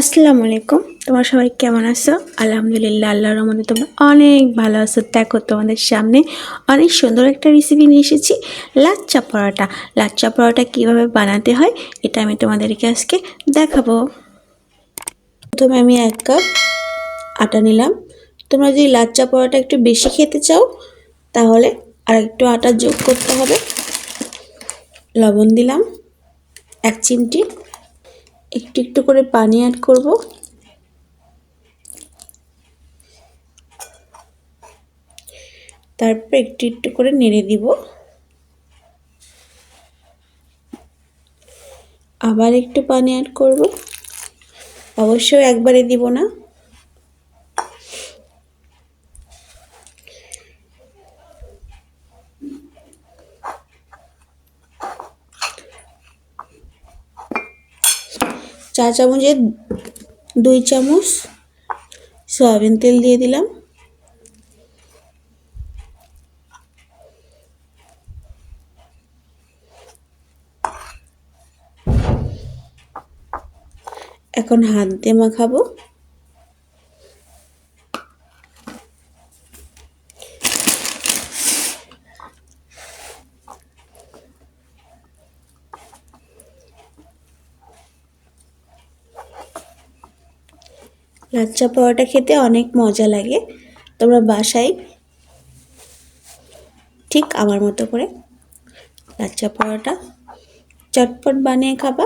আসসালামু আলাইকুম। তোমরা সবাই কেমন আছো? আলহামদুলিল্লাহ, আল্লাহর রহমতে তোমরা অনেক ভালো আছো। দেখো, তোমাদের সামনে অনেক সুন্দর একটা রেসিপি নিয়ে এসেছি, লাচ্চা পরোটা। লাচ্চা পরোটা কীভাবে বানাতে হয় এটা আমি তোমাদেরকে আজকে দেখাবো। প্রথমে আমি 1 কাপ আটা নিলাম। তোমরা যদি লাচ্চা পরোটা একটু বেশি খেতে চাও তাহলে আর একটু আটা যোগ করতে হবে। লবণ দিলাম 1 চিমটি, একটু একটু করে পানি অ্যাড করব। তারপর একটু একটু করে নেড়ে দিব। আবার একটু পানি অ্যাড করব, অবশ্যই একবারে দিব না। চা চামচের 2 চামচ সয়াবিন তেল দিয়ে দিলাম। এখন হাত দিয়ে মাখাবো। লাচ্চা পরোটা খেতে অনেক মজা লাগে। তোমরা বাসায় ঠিক আমার মতো করে লাচ্চা পরোটা চটপট বানিয়ে খাবা।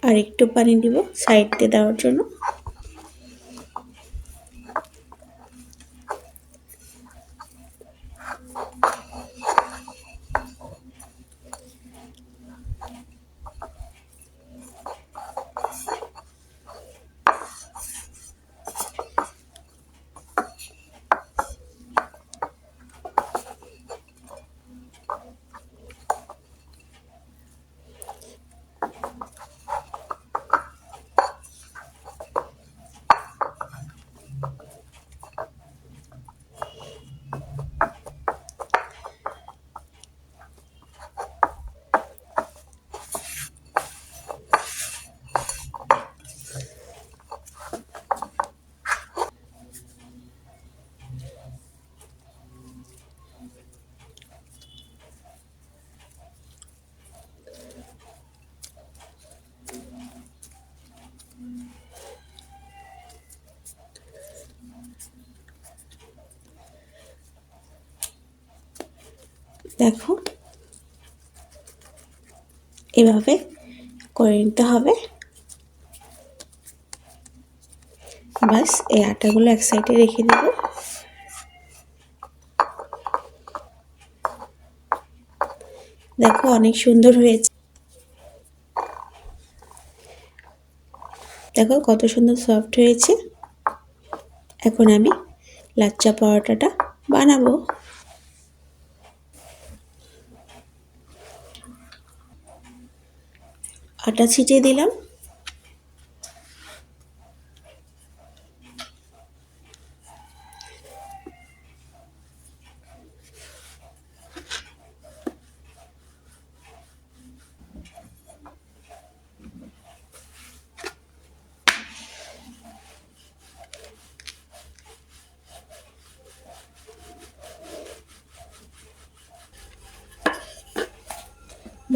আর একটু পানি দিব সাইড দিয়ে দেওয়ার জন্য। দেখো, এভাবে করে নিতে হবে। বাস এই আটাগুলো এক সাইডে রেখে দেব। দেখো অনেক সুন্দর হয়েছে। দেখো কত সুন্দর সফট হয়েছে। এখন আমি লাচ্চা পরোটাটা বানাবো। আটা ছিটিয়ে দিলাম।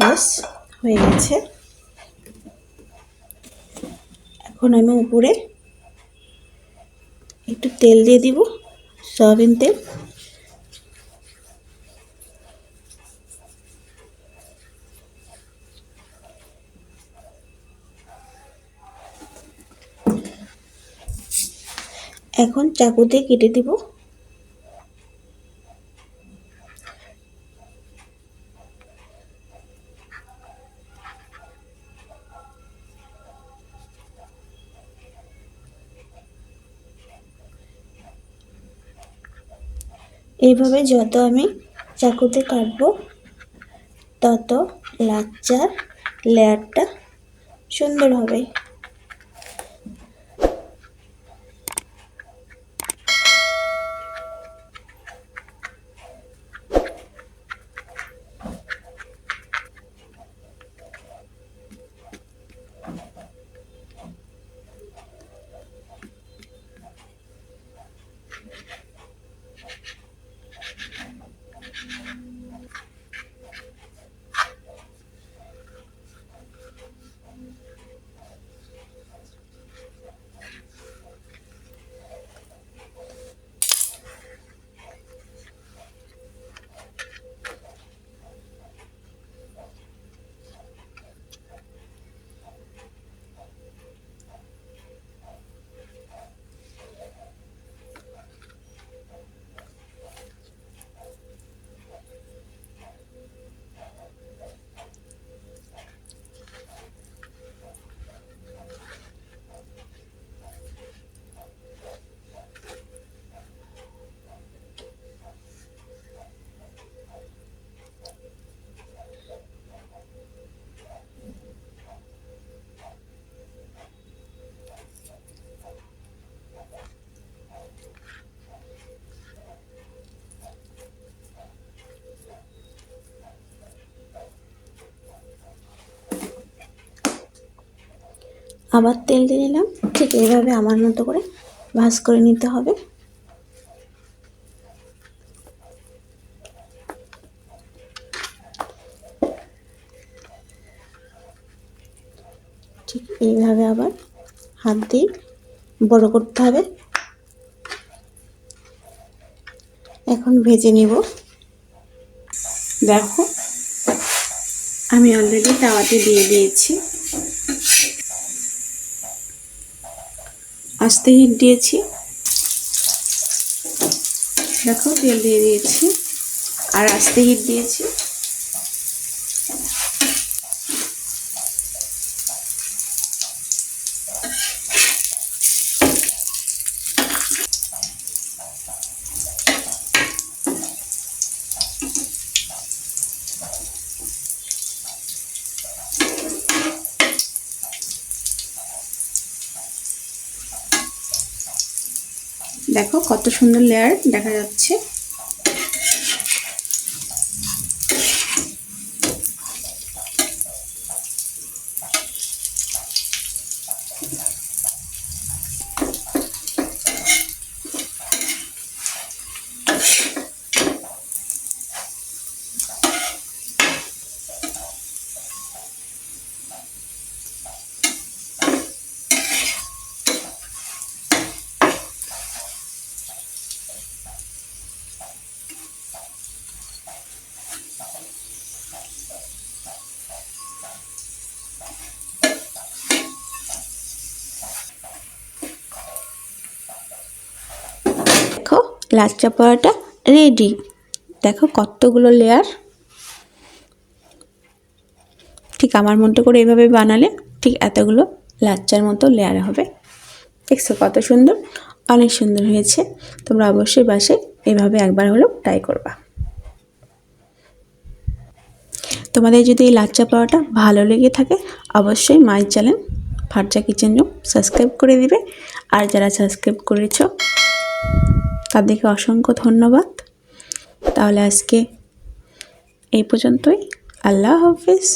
বাস হয়ে গেছে। এখন আমি উপরে একটু তেল দিয়ে দিব, সয়াবিন তেল। এখন চাকু দিয়ে কেটে দিব। এইভাবে যত আমি চাকুতে কাটবো তত লাচ্চার লেয়ারটা সুন্দর হবে। আবার তেল দিয়ে নিলাম। ঠিক এইভাবে আমার মতো করে ভাজ করে নিতে হবে। ঠিক এইভাবে আবার হাত দিয়ে বড় করতে হবে। এখন ভেজে নিব। দেখো আমি অলরেডি তাওয়াতে দিয়ে দিয়েছি, আস্তে হিট দিয়েছি। দেখো তেল দিয়ে দিয়েছি আর আস্তে হিট দিয়েছি। দেখো কত সুন্দর লেয়ার দেখা যাচ্ছে। দেখো লাচ্চা পরোটা রেডি। দেখো কতগুলো লেয়ার। ঠিক আমার মতো করে এইভাবে বানালে ঠিক এতগুলো লাচ্চার মতো লেয়ার হবে। দেখছো কত সুন্দর, অনেক সুন্দর হয়েছে। তোমরা অবশ্যই বাসায় এভাবে একবার হলেও ট্রাই করবা। তোমাদের যদি এই লাচ্চা পরোটা ভালো লেগে থাকে অবশ্যই my channel Farza kitchen room subscribe করে দিবে। আর যারা সাবস্ক্রাইব করেছো তাদেরকে অসংখ্য ধন্যবাদ। তাহলে আজকে এই পর্যন্তই। আল্লাহ হাফেজ।